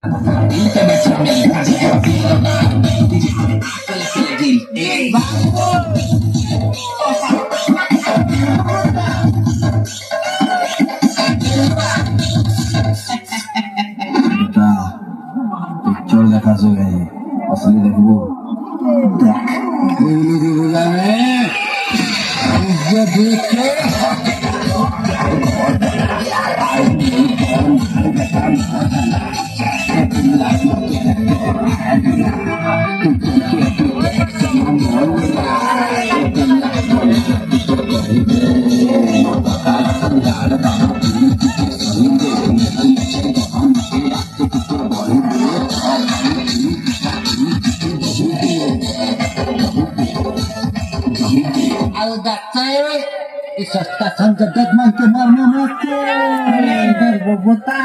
picture देखा जो है असली देखबो देख Al cewek bisa tasan jedet mangke marmo mati berbota